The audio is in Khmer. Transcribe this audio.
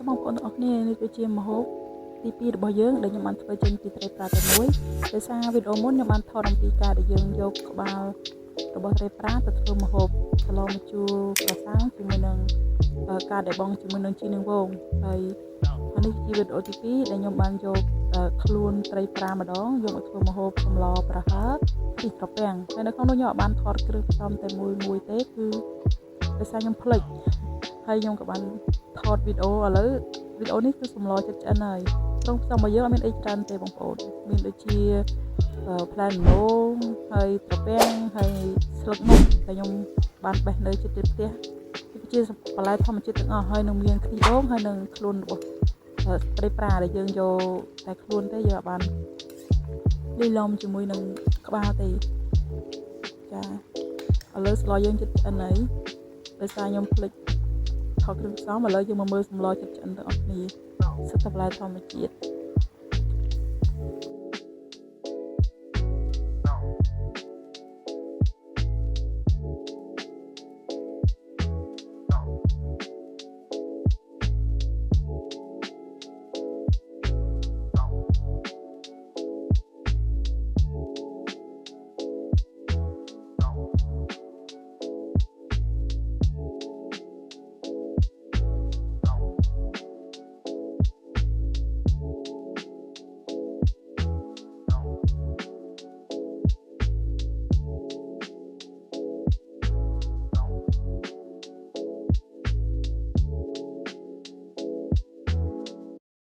បងប្អូនទាំងអស់គ្នានេះគឺជាម្ហូបទី2របស់យើងដែលខ្ញុំបានធ្វើចេញពីត្រីប្រាតែមួយដោយសារវីដេអូមុនខ្ញុំបានថតអំពីការដែលយើងយកក្បាលរបស់ត្រីប្រាទៅធ្វើម្ហូបសឡម្ជូរក្រសាំងជាមួយនឹងការដែលបងជាមួយនឹងជីនាងវងហើយនេះជាវីដេអូទី2ដែលខ្ញុំបានយកខ្លួនត្រីប្រាម្ដងយកមកធ្វើម្ហូបសម្លប្រហើរពីត្រពាំងហើយនៅក្នុងនោះខ្ញុំបានថតគ្រឿងផ្សំតែមួយទេគឺដោយសារខ្ញុំភ្លេចហើយខ្ញុំក៏បានថតវីដេអូឥឡូវវីដេអូនេះគឺសម្លចិត្តឆ្អិនហើយគ្រឿងផ្សំរបស់យើងអត់មានអីច្រើនទេបងប្អូនមានដូចជាផ្លែម្លងហើយត្រពាំងហើយស្លឹកនោះដែលខ្ញុំបានបេះនៅជិតផ្ទះគឺជាបន្លែធម្មជាតិទាំងអស់ហើយនឹងមានខ្ទិះដូងហើយនឹងខ្លួនរបស់ត្រីប្រាដែលយើងយកតែខ្លួនទេយើងអត់បានលាយឡំជាមួយនឹងក្បាលទេចាឥឡូវស្លយើងចិត្តឆ្អិនហើយដោយសារខ្ញុំភ្លេចថតគ្រឿងផ្សំឥឡូវយើងមកមើលសម្លចិត្តឆ្អិនទាំងអស់គ្នាសិតតែបន្លែធម្មជាតិ